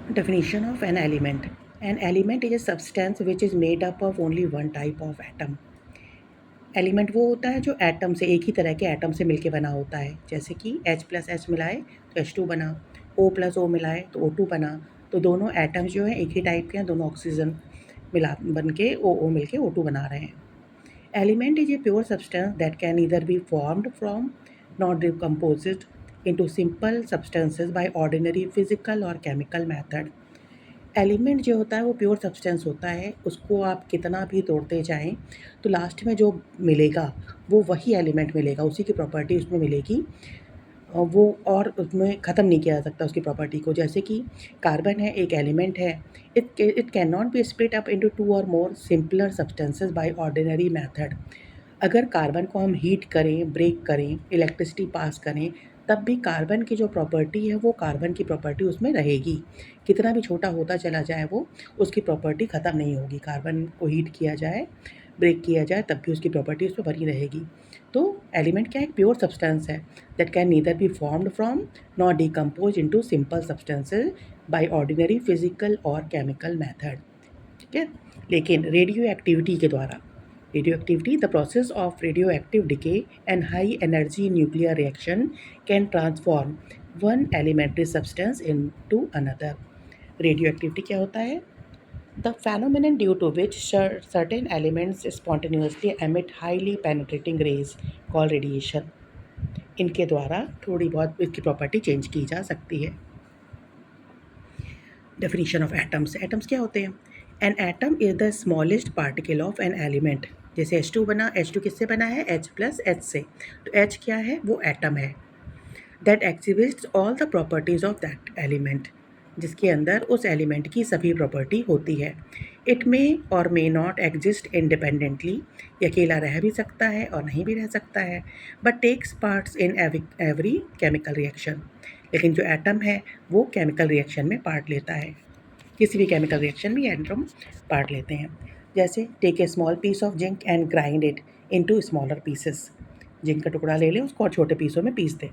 Definition of an element. An element is a substance which is made up of only one type of atom. Element वो होता है जो atom से, एक ही तरह के एटम से मिलके बना होता है। जैसे कि H+H मिलाए तो H2 बना, O+O मिलाए तो O2 बना। तो दोनों एटम्स जो हैं एक ही टाइप के हैं, दोनों ऑक्सीजन मिला बन के O मिलके O2 बना रहे हैं। Element is a pure substance that can either be formed from not decomposed into simple substances by ordinary physical or chemical method। Element जो होता है वो प्योर सब्सटेंस होता है, उसको आप कितना भी तोड़ते जाएं तो लास्ट में जो मिलेगा वो वही एलिमेंट मिलेगा, उसी की प्रॉपर्टी उसमें मिलेगी। वो और उसमें ख़त्म नहीं किया जा सकता उसकी प्रॉपर्टी को। जैसे कि कार्बन है, एक एलिमेंट है। It can not be split up into two और more simpler substances by ordinary method. अगर कार्बन को हम हीट करें, ब्रेक करें, इलेक्ट्रिसिटी पास करें, तब भी कार्बन की जो प्रॉपर्टी है वो कार्बन की प्रॉपर्टी उसमें रहेगी। कितना भी छोटा होता चला जाए वो, उसकी प्रॉपर्टी ख़त्म नहीं होगी। कार्बन को हीट किया जाए, ब्रेक किया जाए, तब भी उसकी प्रॉपर्टी उसमें बनी रहेगी। तो एलिमेंट क्या है? एक प्योर सब्सटेंस है that can neither be formed from not decompose into simple substances by ordinary physical और केमिकल मेथड। ठीक है। लेकिन रेडियो एक्टिविटी के द्वारा, radioactivity, the process of radioactive decay and high energy nuclear reaction can transform one elementary substance into another। radioactivity क्या होता है? The phenomenon due to which certain elements spontaneously emit highly penetrating rays called radiation। इनके द्वारा थोड़ी बहुत इसकी property change की जा सकती है। Definition of atoms. एटम्स क्या होते हैं? An atom is the smallest particle of an element. जैसे H2 बना, H2 किससे बना है? H+H से। तो H क्या है? वो एटम है। That exhibits all the properties of that element, जिसके अंदर उस एलिमेंट की सभी प्रॉपर्टी होती है। इट मे और मे नॉट एग्जिस्ट इंडिपेंडेंटली, ये अकेला रह भी सकता है और नहीं भी रह सकता है। But takes parts in every chemical reaction. लेकिन जो एटम है वो केमिकल रिएक्शन में पार्ट लेता है। किसी भी केमिकल रिएक्शन में एटम पार्ट लेते हैं। जैसे take a small piece of zinc and grind it into smaller pieces. Zinc का टुकड़ा ले लें, उसको और छोटे पीसों में पीस दें।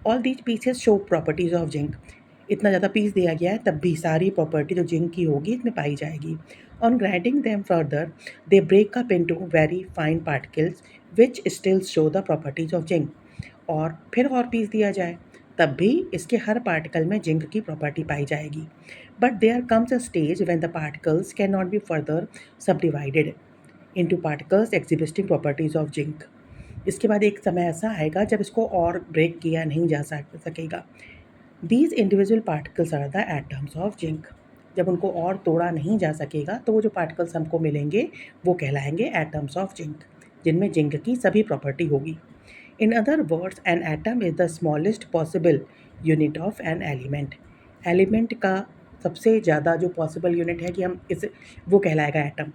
All these pieces show properties of zinc. इतना ज़्यादा पीस दिया गया है तब भी सारी प्रॉपर्टी जो जिंक की होगी इसमें पाई जाएगी। On grinding them further they break up into very fine particles which still show the properties of zinc. और फिर और पीस दिया जाए तब भी इसके हर पार्टिकल में जिंक की प्रॉपर्टी पाई जाएगी। But there comes a stage when the particles can not be further subdivided into particles exhibiting properties of zinc. इसके बाद एक समय ऐसा आएगा जब इसको और ब्रेक किया नहीं जा सकेगा। These individual particles are the atoms of zinc. जब उनको और तोड़ा नहीं जा सकेगा तो वो जो पार्टिकल्स हमको मिलेंगे वो कहलाएंगे एटम्स ऑफ जिंक, जिनमें जिंक की सभी प्रॉपर्टी होगी। In other words an atom is the smallest possible unit of an element. Element का सबसे ज़्यादा जो पॉसिबल यूनिट है कि हम इस वो कहलाएगा एटम।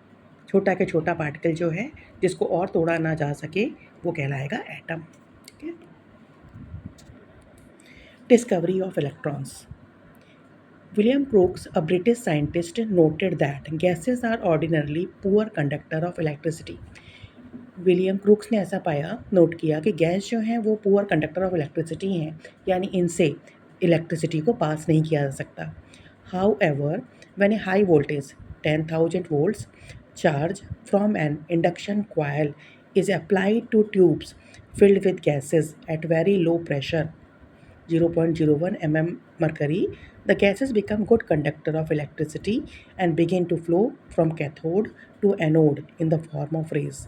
छोटा के छोटा पार्टिकल जो है जिसको और तोड़ा ना जा सके वो कहलाएगा एटम। ठीक है। Discovery of electrons. William Crookes, a British scientist, noted that gases are ordinarily poor conductor of electricity। William crooks ने ऐसा पाया, नोट किया कि गैस जो हैं वो पुअर कंडक्टर ऑफ इलेक्ट्रिसिटी हैं, यानी इनसे इलेक्ट्रिसिटी को पास नहीं किया जा सकता। How ever when A high voltage 10,000 volts charge from an induction coil is applied to tubes filled with gases at very low pressure 0.01 mm mercury, the gases become good conductor of electricity and begin to flow from cathode to anode in the form of rays।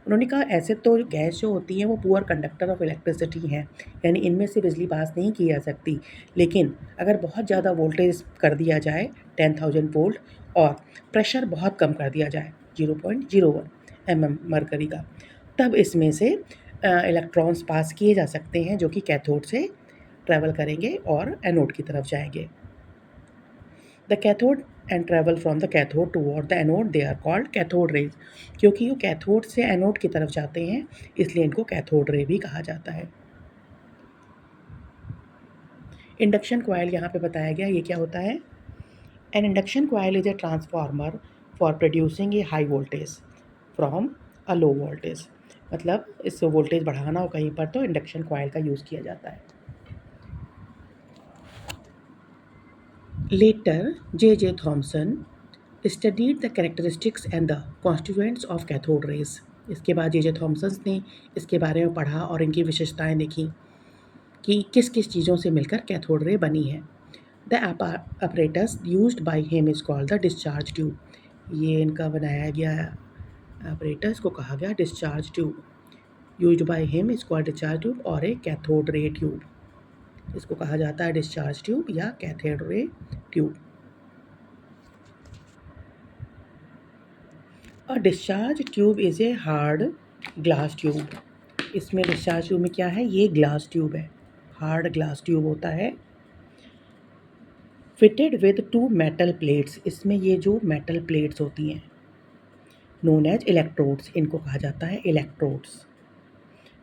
उन्होंने कहा ऐसे तो gas जो होती हैं वो poor conductor of electricity हैं, यानी इनमें से बिजली पास नहीं की जा सकती। लेकिन अगर बहुत ज़्यादा वोल्टेज कर दिया जाए 10,000 वोल्ट और प्रेशर बहुत कम कर दिया जाए 0.01 mm मरकरी का, तब इसमें से इलेक्ट्रॉन्स पास किए जा सकते हैं जो कि कैथोड से ट्रैवल करेंगे और एनोड की तरफ जाएंगे। The cathode and travel from the cathode toward the anode, they are called cathode rays. क्योंकि वो कैथोड से एनोड की तरफ जाते हैं इसलिए इनको कैथोड रे भी कहा जाता है। इंडक्शन कॉइल यहाँ पे बताया गया, ये क्या होता है? N induction coil is a transformer for producing A high voltage from a low voltage. मतलब इस वोल्टेज बढ़ाना हो कहीं पर तो इंडक्शन कॉइल का यूज़ किया जाता है। Later, J. Thomson studied the characteristics and the constituents of cathode rays. इसके बाद J. थॉमसन ने इसके बारे में पढ़ा और इनकी विशेषताएं देखी कि किस किस चीज़ों से मिलकर कैथोड रे बनी है. The apparatus used by him is called the discharge tube. ये इनका बनाया गया apparatus को कहा गया discharge tube. Used by him is called discharge tube और एक cathode ray tube. इसको कहा जाता है discharge tube या cathode ray tube. A discharge tube is a hard glass tube. इसमें discharge tube में क्या है, ये glass tube है, hard glass tube होता है. Fitted with two metal plates. इसमें ये जो metal plates होती हैं known as electrodes, इनको कहा जाता है electrodes.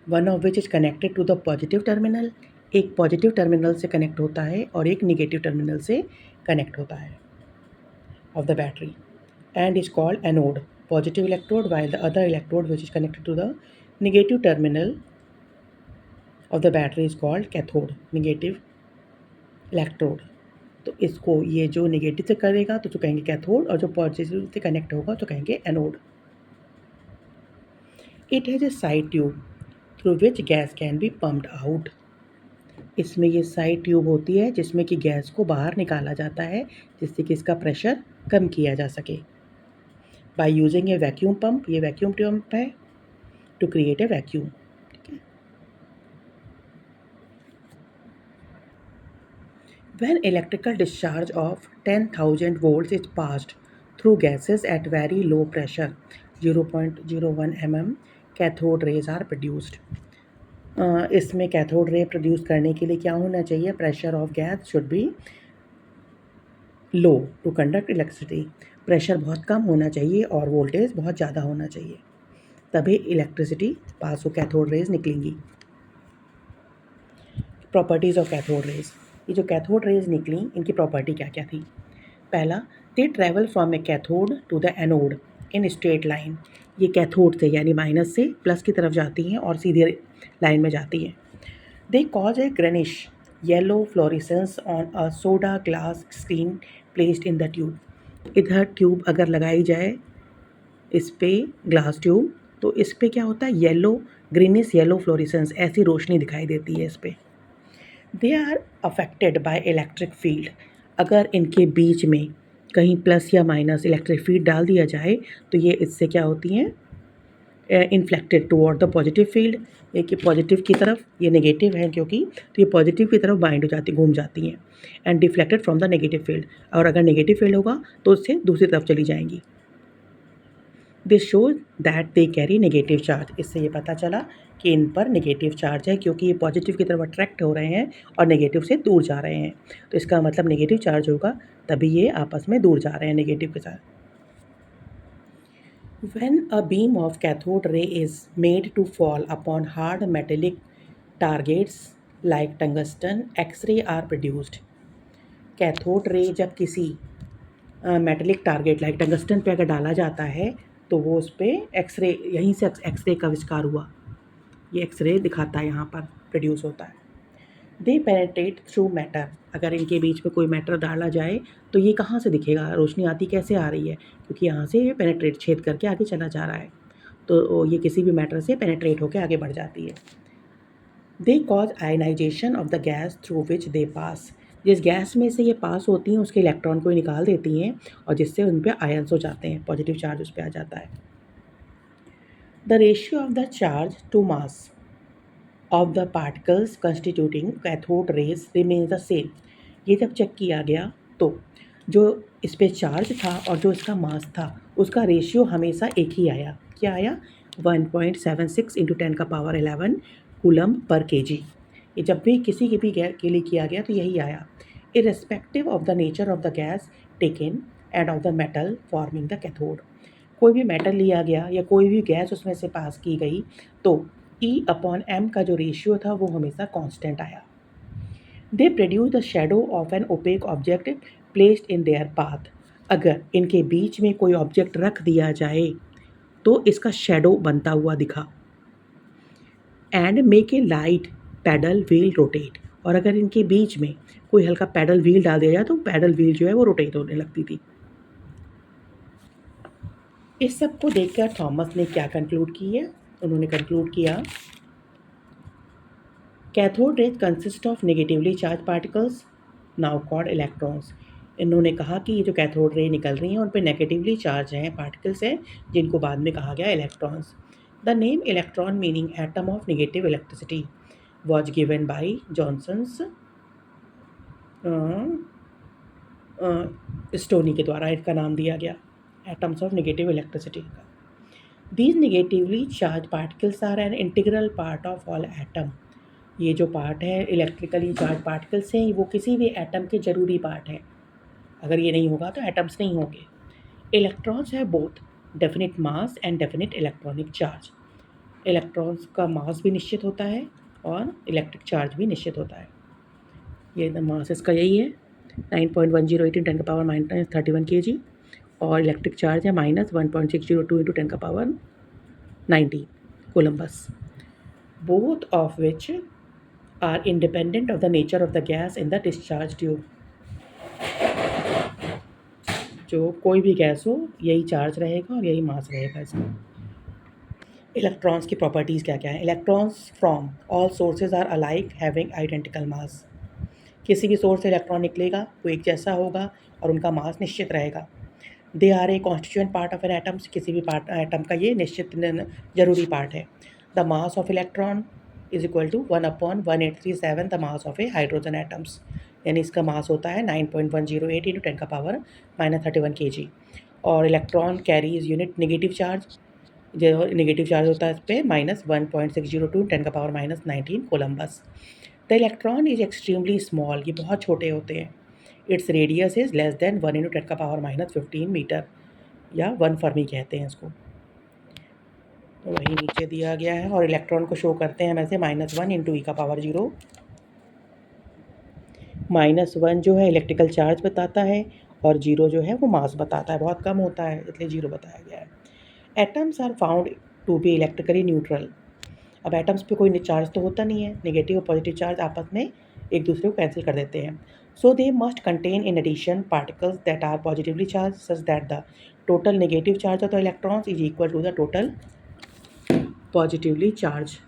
One of which is connected to the positive terminal. एक पॉजिटिव टर्मिनल से कनेक्ट होता है और एक निगेटिव टर्मिनल से कनेक्ट होता है of the battery, and is called anode, positive electrode, while the other electrode which is connected to the negative terminal of the battery is called cathode, negative electrode. तो इसको ये जो negative से करेगा तो कहेंगे कैथोड और जो पॉजिटिव से कनेक्ट होगा तो कहेंगे anode. It has a side tube through which gas can be pumped out. इसमें ये साइड ट्यूब होती है जिसमें कि गैस को बाहर निकाला जाता है जिससे कि इसका प्रेशर कम किया जा सके. By using A vacuum pump, ये वैक्यूम पंप है टू क्रिएट ए वैक्यूम. ठीक है. When electrical discharge of 10,000 volts is passed through gases at very low pressure, 0.01 mm, cathode rays are produced. इसमें कैथोड रे प्रोड्यूस करने के लिए क्या होना चाहिए, pressure of gas should be low to conduct electricity. Pressure बहुत कम होना चाहिए और वोल्टेज बहुत ज़्यादा होना चाहिए, तभी इलेक्ट्रिसिटी पास हो, कैथोड रेज निकलेंगी. Properties of cathode rays. ये जो कैथोड रेज निकली इनकी प्रॉपर्टी क्या क्या थी. पहला, they travel from a cathode to the anode in straight line. ये कैथोड से यानी माइनस से प्लस की तरफ जाती हैं और सीधे लाइन में जाती हैं. They cause A greenish yellow florescence on a soda glass screen placed in the tube. इधर ट्यूब अगर लगाई जाए इस पे ग्लास ट्यूब तो इस पे क्या होता है, येलो ग्रीनिश येलो फ्लोरिसेंस ऐसी रोशनी दिखाई देती है इस पर. They are affected by electric field. अगर इनके बीच में कहीं प्लस या माइनस इलेक्ट्रिक फील्ड डाल दिया जाए तो ये इससे क्या होती हैं, inflicted toward the positive field. एक पॉजिटिव की तरफ, ये नेगेटिव है क्योंकि, तो ये पॉजिटिव की तरफ बाइंड हो जाती, घूम जाती हैं. And deflected from the negative field, और अगर नेगेटिव फील्ड होगा तो उससे दूसरी तरफ चली जाएंगी. This shows that they carry negative charge. इससे ये पता चला कि इन पर नेगेटिव चार्ज है क्योंकि ये पॉजिटिव की तरफ अट्रैक्ट हो रहे हैं और नेगेटिव से दूर जा रहे हैं. तो इसका मतलब नेगेटिव चार्ज होगा तभी ये आपस में दूर जा रहे हैं नेगेटिव के साथ. When a beam of cathode ray is made to fall upon hard metallic targets like tungsten, X-ray are produced. Cathode ray जब किसी मेटेलिक टारगेट लाइक टंगस्टन पे अगर डाला जाता है तो वो उस पर एक्सरे, यहीं से एक्सरे का आविष्कार हुआ. ये एक्सरे दिखाता है यहाँ पर प्रोड्यूस होता है. दे पेनेट्रेट थ्रू मैटर. अगर इनके बीच में कोई मैटर डाला जाए तो ये कहाँ से दिखेगा, रोशनी आती कैसे आ रही है, क्योंकि यहाँ से ये पेनेट्रेट छेद करके आगे चला जा रहा है तो ये किसी भी मैटर से पेनेट्रेट होकर आगे बढ़ जाती है. They cause ionisation of the gas through which they pass. जिस गैस में से ये पास होती हैं उसके इलेक्ट्रॉन को निकाल देती हैं और जिससे उन पर आयन्स हो जाते हैं, पॉजिटिव चार्ज उस पर आ जाता है. The ratio of the charge to mass of the particles constituting cathode rays remains the same. ये जब चेक किया गया तो जो इस पर चार्ज था और जो इसका मास था उसका रेशियो हमेशा एक ही आया. क्या आया, 1.76 इंटू 10⁻11 कूलम्ब पर kg. ये जब भी किसी के भी के लिए किया गया तो यही आया, irrespective of the nature of the gas taken and of the metal forming the cathode. कोई भी मेटल लिया गया या कोई भी गैस उसमें से पास की गई तो E/m का जो रेशियो था वो हमेशा कांस्टेंट आया. They produce the shadow of an opaque object placed in their path. अगर इनके बीच में कोई ऑब्जेक्ट रख दिया जाए तो इसका शेडो बनता हुआ दिखा. And make a light paddle wheel rotate. और अगर इनके बीच में कोई हल्का पैडल व्हील डाल दिया जाए तो पैडल व्हील जो है वो रोटेट होने लगती थी। इस सब को देखकर थॉमस ने क्या कंक्लूड किया? उन्होंने कंक्लूड किया, cathode rays consist of negatively charged particles now called electrons. इन्होंने कहा कि ये जो कैथोड रे निकल रही हैं उन पे नेगेटिवली चार्ज हैं पार्टिकल्स हैं, जिनको बाद में कहा गया electrons. The name electron meaning atom of negative electricity was given by Johnstone Stoney के द्वारा इसका नाम दिया गया, एटम्स ऑफ नेगेटिव इलेक्ट्रिसिटी का। These negatively charged particles are an integral part of all atom. ये जो पार्ट है इलेक्ट्रिकली चार्ज पार्टिकल्स हैं वो किसी भी एटम के ज़रूरी पार्ट हैं। अगर ये नहीं होगा तो एटम्स नहीं होंगे। इलेक्ट्रॉन्स है both definite mass and definite electronic charge. Electrons का मास भी निश्चित होता है और इलेक्ट्रिक चार्ज भी निश्चित होता है। ये मास इसका यही है 9.1018 10 का पावर -31 kg और इलेक्ट्रिक चार्ज है -1.602 × 10 का power 19 coulombs. Both of which are independent of the nature of the gas in the discharge tube. जो कोई भी गैस हो यही चार्ज रहेगा और यही मास रहेगा इसका। इलेक्ट्रॉन्स की प्रॉपर्टीज़ क्या क्या हैं? Electrons from all sources are alike having identical mass. किसी भी सोर्स से इलेक्ट्रॉन निकलेगा वो एक जैसा होगा और उनका मास निश्चित रहेगा। They are a constituent part of an atoms. किसी भी पार्ट एटम का ये निश्चित जरूरी पार्ट है। The mass of electron is equal to 1/1837 the mass of a hydrogen atoms. यानी इसका मास होता है 9.108 × 10 का पावर -31 kg। और electron carries unit negative charge, जो नेगेटिव चार्ज होता है इस पर -1.602 10 का power -19 coulombs. The electron is extremely small, ये बहुत छोटे होते हैं। Its radius is less than 1 × 10 का पावर -15 मीटर या 1 फर्मी कहते हैं इसको। तो वही नीचे दिया गया है और इलेक्ट्रॉन को शो करते हैं हम ऐसे -1 × e का पावर 0। -1 जो है इलेक्ट्रिकल चार्ज बताता है और 0 जो है वो मास बताता है, बहुत कम होता है इसलिए 0 बताया गया है। Atoms are found to be electrically neutral. अब एटम्स पे कोई चार्ज तो होता नहीं है, नेगेटिव और पॉजिटिव चार्ज आपस में एक दूसरे को कैंसिल कर देते हैं। So they must contain in addition particles that are positively charge such that the total negative charge of the electrons is equal to the total positively charge.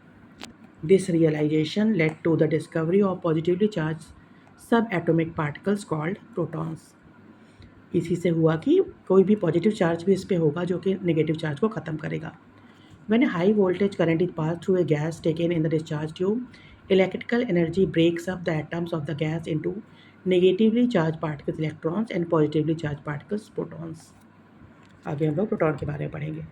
This realisation led to the discovery of positively charge subatomic particles called protons. इसी से हुआ कि कोई भी positive charge भी इस पर होगा जो कि नेगेटिव चार्ज को ख़त्म करेगा। When a high voltage current is passed through a gas taken in the discharge tube, electrical energy breaks up the atoms of the gas into negatively charged particles electrons and positively charged particles protons. आगे हम लोग proton के बारे में पढ़ेंगे।